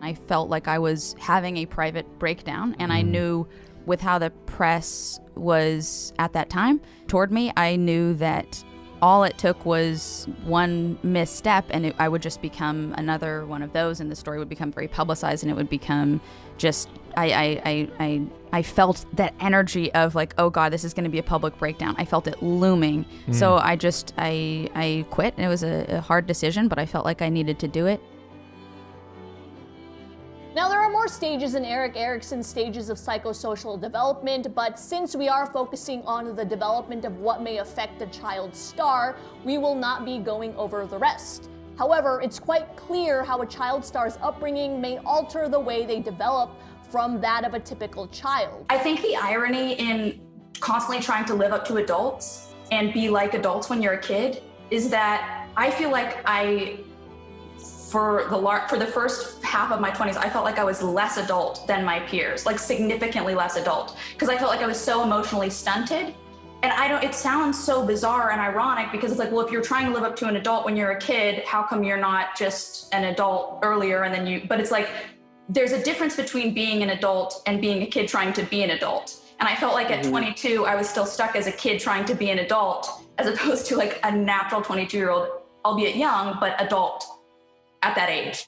I felt like I was having a private breakdown, and I knew with how the press was at that time toward me, I knew that all it took was one misstep and I would just become another one of those, and the story would become very publicized, and it would become just, I felt that energy of like, oh God, this is going to be a public breakdown. I felt it looming. So I quit, and it was a hard decision, but I felt like I needed to do it. Now, there are more stages in Erik Erikson's stages of psychosocial development, but since we are focusing on the development of what may affect a child's star, we will not be going over the rest. However, it's quite clear how a child star's upbringing may alter the way they develop from that of a typical child. I think the irony in constantly trying to live up to adults and be like adults when you're a kid is that I feel like for the first half of my 20s, I felt like I was less adult than my peers, like significantly less adult, because I felt like I was so emotionally stunted. And it sounds so bizarre and ironic because it's like, well, if you're trying to live up to an adult when you're a kid, how come you're not just an adult earlier and then but it's like, there's a difference between being an adult and being a kid trying to be an adult. And I felt like at 22, I was still stuck as a kid trying to be an adult, as opposed to like a natural 22-year-old, albeit young, but adult at that age.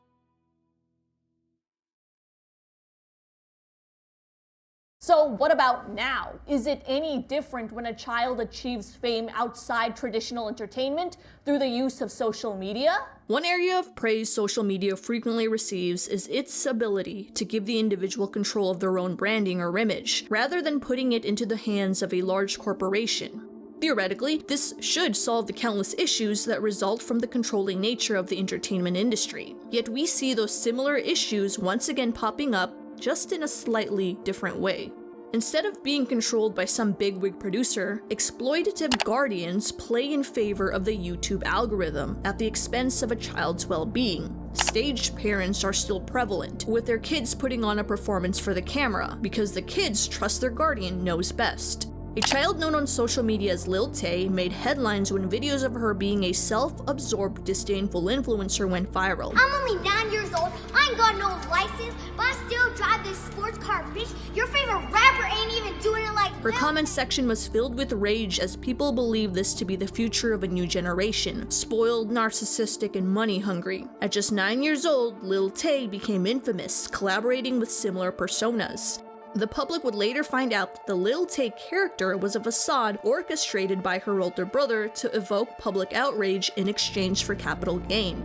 So what about now? Is it any different when a child achieves fame outside traditional entertainment through the use of social media? One area of praise social media frequently receives is its ability to give the individual control of their own branding or image, rather than putting it into the hands of a large corporation. Theoretically, this should solve the countless issues that result from the controlling nature of the entertainment industry. Yet we see those similar issues once again popping up, just in a slightly different way. Instead of being controlled by some bigwig producer, exploitative guardians play in favor of the YouTube algorithm at the expense of a child's well-being. Staged parents are still prevalent, with their kids putting on a performance for the camera, because the kids trust their guardian knows best. A child known on social media as Lil Tay made headlines when videos of her being a self-absorbed, disdainful influencer went viral. I'm only 9 years old, I ain't got no license, but I still drive this sports car, bitch. Your favorite rapper ain't even doing it like Her comment section was filled with rage as people believe this to be the future of a new generation, spoiled, narcissistic, and money-hungry. At just 9 years old, Lil Tay became infamous, collaborating with similar personas. The public would later find out that the Lil Tay character was a facade orchestrated by her older brother to evoke public outrage in exchange for capital gain.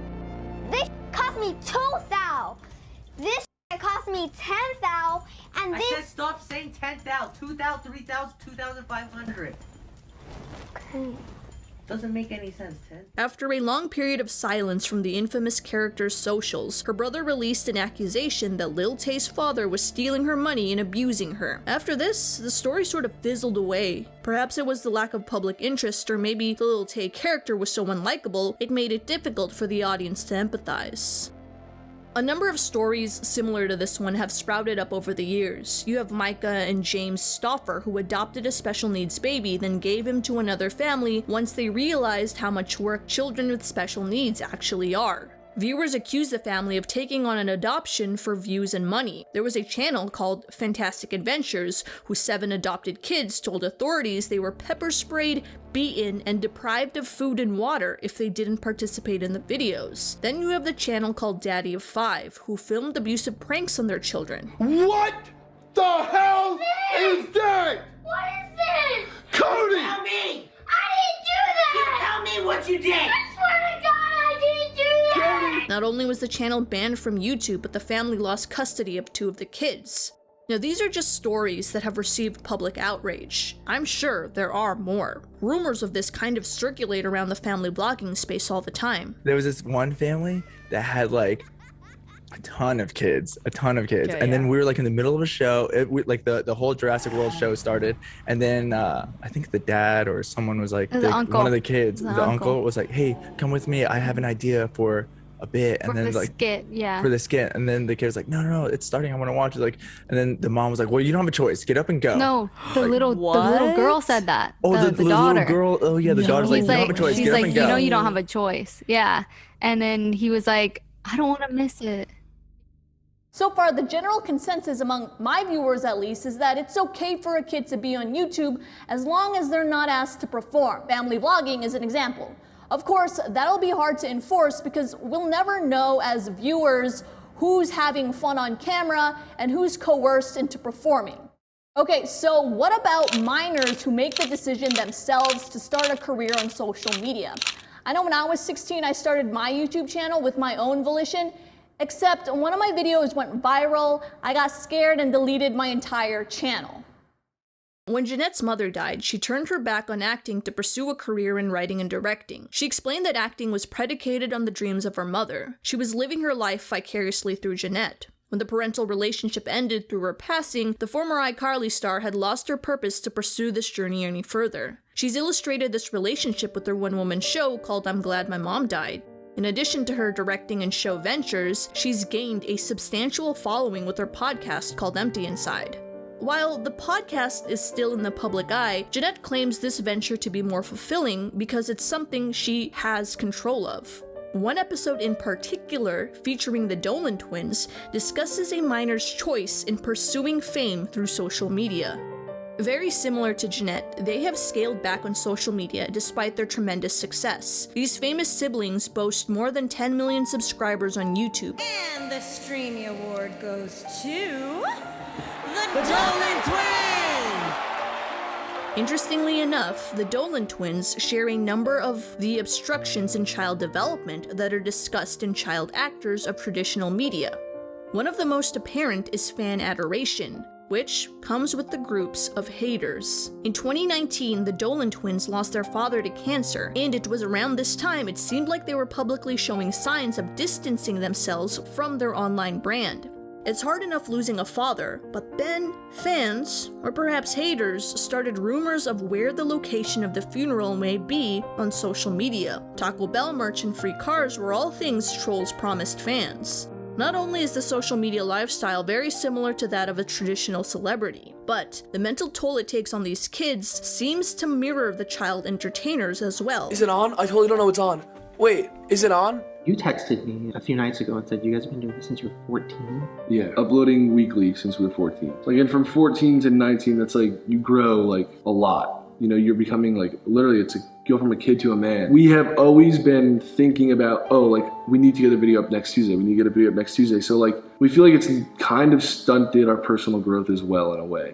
This cost me 2,000. This cost me 10,000, and this. I said stop saying 10,000, 2,000, 3,000, 2,500. Okay. Doesn't make any sense, Ted. After a long period of silence from the infamous character's socials, her brother released an accusation that Lil Tay's father was stealing her money and abusing her. After this, the story sort of fizzled away. Perhaps it was the lack of public interest, or maybe the Lil Tay character was so unlikable, it made it difficult for the audience to empathize. A number of stories similar to this one have sprouted up over the years. You have Micah and James Stauffer, who adopted a special needs baby, then gave him to another family once they realized how much work children with special needs actually are. Viewers accused the family of taking on an adoption for views and money. There was a channel called Fantastic Adventures, whose 7 adopted kids told authorities they were pepper sprayed, beaten, and deprived of food and water if they didn't participate in the videos. Then you have the channel called Daddy of 5, who filmed abusive pranks on their children. What the hell is that? What is this? Cody! Tell me! I didn't do that! Tell me what you did! I swear to God, I didn't do that! Not only was the channel banned from YouTube, but the family lost custody of 2 of the kids. Now, these are just stories that have received public outrage. I'm sure there are more. Rumors of this kind of circulate around the family blogging space all the time. There was this one family that had like a ton of kids. Okay, And then we were like in the middle of a show. Like the whole Jurassic World show started. And then I think the dad or someone was like, The uncle. one of the kids, The the uncle. uncle was like, hey, come with me. I have an idea for a bit. And For then the like skit, yeah. for the skit. And then the kid was like, no, it's starting. I want to watch it. Like, and then the mom was like, well, you don't have a choice. Get up and go. No, the Like, little girl said that. Oh, the daughter. little girl. Oh yeah, the daughter's like, He's you don't have a choice. she's Get like, up and you go. know, you don't have a choice. Yeah. And then he was like, I don't want to miss it. So far, the general consensus among my viewers at least is that it's okay for a kid to be on YouTube as long as they're not asked to perform. Family vlogging is an example. Of course, that'll be hard to enforce because we'll never know as viewers who's having fun on camera and who's coerced into performing. Okay, so what about minors who make the decision themselves to start a career on social media? I know when I was 16, I started my YouTube channel with my own volition, except one of my videos went viral. I got scared and deleted my entire channel. When Jennette's mother died, she turned her back on acting to pursue a career in writing and directing. She explained that acting was predicated on the dreams of her mother. She was living her life vicariously through Jennette. When the parental relationship ended through her passing, the former iCarly star had lost her purpose to pursue this journey any further. She's illustrated this relationship with her one-woman show called I'm Glad My Mom Died. In addition to her directing and show ventures, she's gained a substantial following with her podcast called Empty Inside. While the podcast is still in the public eye, Jennette claims this venture to be more fulfilling because it's something she has control of. One episode in particular, featuring the Dolan twins, discusses a minor's choice in pursuing fame through social media. Very similar to Jennette, they have scaled back on social media despite their tremendous success. These famous siblings boast more than 10 million subscribers on YouTube. And the Streamy Award goes to the Dolan Twins! Interestingly enough, the Dolan twins share a number of the obstructions in child development that are discussed in child actors of traditional media. One of the most apparent is fan adoration, which comes with the groups of haters. In 2019, the Dolan twins lost their father to cancer, and it was around this time it seemed like they were publicly showing signs of distancing themselves from their online brand. It's hard enough losing a father, but then fans, or perhaps haters, started rumors of where the location of the funeral may be on social media. Taco Bell merch and free cars were all things trolls promised fans. Not only is the social media lifestyle very similar to that of a traditional celebrity, but the mental toll it takes on these kids seems to mirror the child entertainers as well. Is it on? I totally don't know it's on. Wait, is it on? You texted me a few nights ago and said you guys have been doing this since you were 14. Yeah, uploading weekly since we were 14. Like, and from 14 to 19, that's like, you grow like a lot. You know, you're becoming like, literally, it's a go from a kid to a man. We have always been thinking about, oh, like, we need to get a video up next Tuesday. We need to get a video up next Tuesday. So like, we feel like it's kind of stunted our personal growth as well in a way.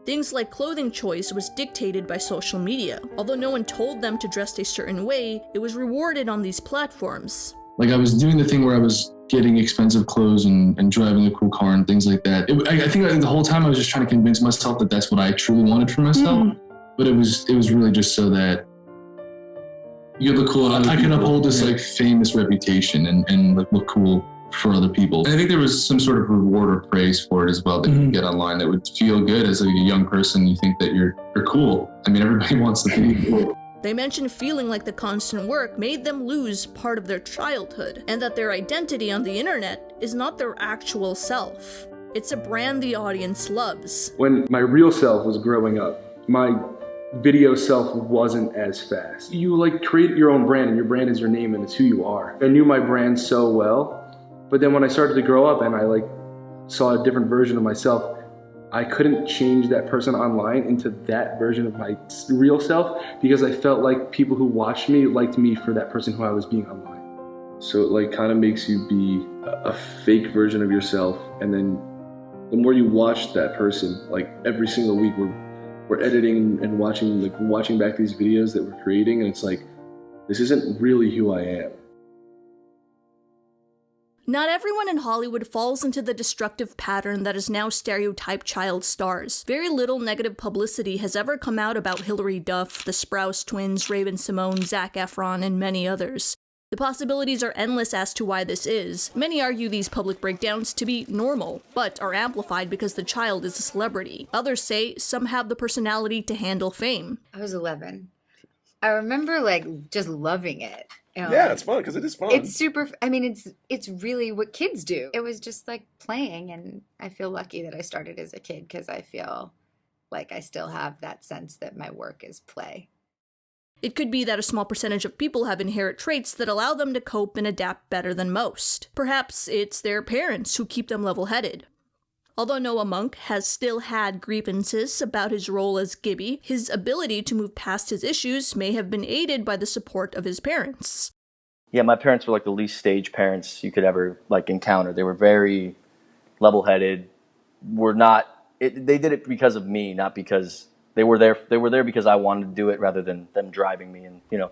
Things like clothing choice was dictated by social media. Although no one told them to dress a certain way, it was rewarded on these platforms. Like, I was doing the thing where I was getting expensive clothes and driving a cool car and things like that. I think the whole time I was just trying to convince myself that that's what I truly wanted for myself. But it was really just so that you look cool. I can uphold this like famous reputation and like look cool for other people. And I think there was some sort of reward or praise for it as well that you get online that would feel good as like a young person. You think that you're cool. I mean, everybody wants to be cool. They mentioned feeling like the constant work made them lose part of their childhood, and that their identity on the internet is not their actual self. It's a brand the audience loves. When my real self was growing up, my video self wasn't as fast. You like create your own brand, and your brand is your name and it's who you are. I knew my brand so well, but then when I started to grow up and I like saw a different version of myself, I couldn't change that person online into that version of my real self because I felt like people who watched me liked me for that person who I was being online. So it like kind of makes you be a fake version of yourself, and then the more you watch that person, like every single week we're editing and watching back these videos that we're creating, and it's like, this isn't really who I am. Not everyone in Hollywood falls into the destructive pattern that has now stereotyped child stars. Very little negative publicity has ever come out about Hilary Duff, the Sprouse twins, Raven-Symoné, Zac Efron, and many others. The possibilities are endless as to why this is. Many argue these public breakdowns to be normal, but are amplified because the child is a celebrity. Others say some have the personality to handle fame. I was 11. I remember just loving it. Yeah, it's fun because it is fun. It's super. I mean, it's really what kids do. It was just like playing, and I feel lucky that I started as a kid because I feel like I still have that sense that my work is play. It could be that a small percentage of people have inherent traits that allow them to cope and adapt better than most. Perhaps it's their parents who keep them level-headed. Although Noah Monk has still had grievances about his role as Gibby, his ability to move past his issues may have been aided by the support of his parents. Yeah, my parents were like the least stage parents you could ever encounter. They were very level-headed. They did it because of me, not because they were there. They were there because I wanted to do it rather than them driving me. And An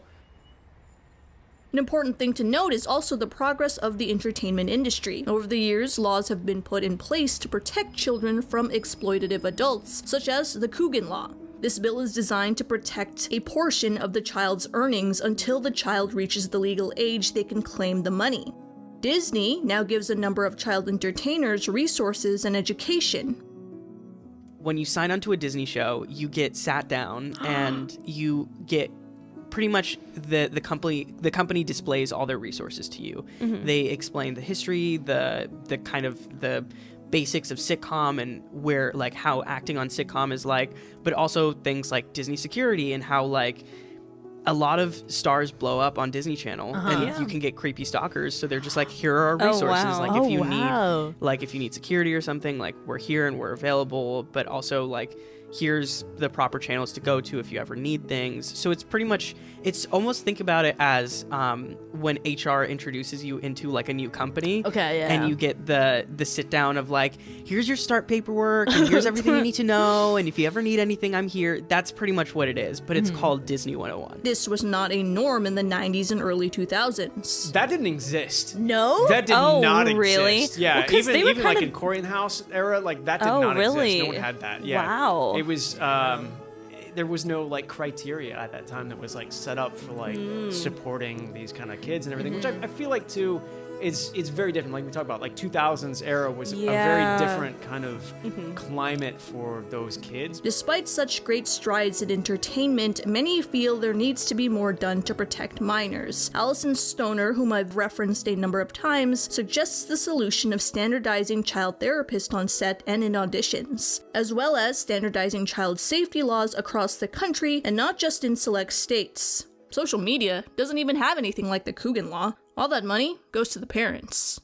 important thing to note is also the progress of the entertainment industry. Over the years, laws have been put in place to protect children from exploitative adults, such as the Coogan Law. This bill is designed to protect a portion of the child's earnings until the child reaches the legal age they can claim the money. Disney now gives a number of child entertainers resources and education. When you sign onto a Disney show, you get sat down and you get pretty much the company displays all their resources to you. Mm-hmm. They explain the history, the kind of the basics of sitcom and where how acting on sitcom is like, but also things like Disney security and how a lot of stars blow up on Disney Channel and you can get creepy stalkers. So they're just here are our resources. If you need security or something, we're here and we're available, but also here's the proper channels to go to if you ever need things. So it's pretty much, it's almost, think about it as when HR introduces you into a new company. Okay, yeah. And you get the sit down of here's your start paperwork and here's everything you need to know. And if you ever need anything, I'm here. That's pretty much what it is, but it's called Disney 101. This was not a norm in the 90s and early 2000s. That didn't exist. No? That did not exist. Really? Yeah, Well, even in Corey House era, that did not really? exist. No one had that. Yeah. Wow. It was there was no criteria at that time that was set up for supporting these kind of kids and everything, which I feel too is very different. We talk about 2000s era was a very different kind of climate for those kids. Despite such great strides in entertainment, many feel there needs to be more done to protect minors. Allison Stoner, whom I've referenced a number of times, suggests the solution of standardizing child therapists on set and in auditions, as well as standardizing child safety laws across the country and not just in select states. Social media doesn't even have anything like the Coogan Law. All that money goes to the parents.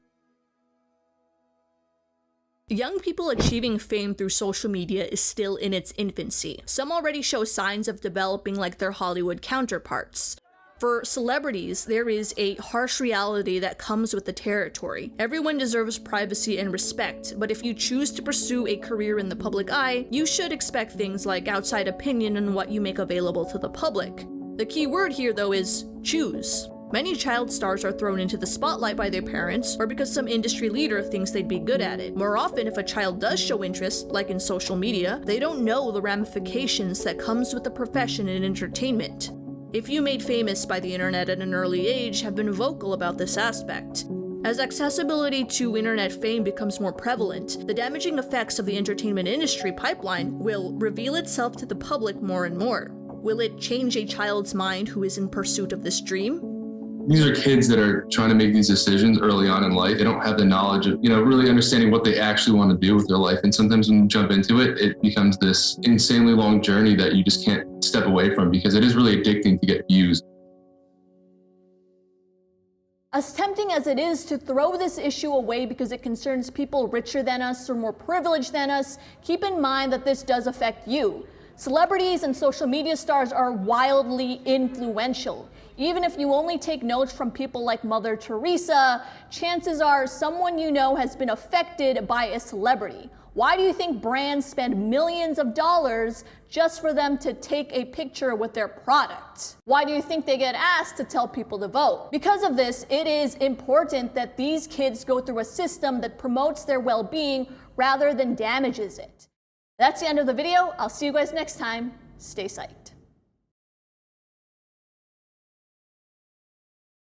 Young people achieving fame through social media is still in its infancy. Some already show signs of developing like their Hollywood counterparts. For celebrities, there is a harsh reality that comes with the territory. Everyone deserves privacy and respect, but if you choose to pursue a career in the public eye, you should expect things like outside opinion and what you make available to the public. The key word here, though, is choose. Many child stars are thrown into the spotlight by their parents or because some industry leader thinks they'd be good at it. More often, if a child does show interest, like in social media, they don't know the ramifications that comes with the profession in entertainment. If you made famous by the internet at an early age, have been vocal about this aspect. As accessibility to internet fame becomes more prevalent, the damaging effects of the entertainment industry pipeline will reveal itself to the public more and more. Will it change a child's mind who is in pursuit of this dream? These are kids that are trying to make these decisions early on in life. They don't have the knowledge of, really understanding what they actually want to do with their life. And sometimes when you jump into it, it becomes this insanely long journey that you just can't step away from because it is really addicting to get views. As tempting as it is to throw this issue away because it concerns people richer than us or more privileged than us, keep in mind that this does affect you. Celebrities and social media stars are wildly influential. Even if you only take notes from people like Mother Teresa, chances are someone you know has been affected by a celebrity. Why do you think brands spend millions of dollars just for them to take a picture with their product? Why do you think they get asked to tell people to vote? Because of this, it is important that these kids go through a system that promotes their well-being rather than damages it. That's the end of the video. I'll see you guys next time. Stay psyched.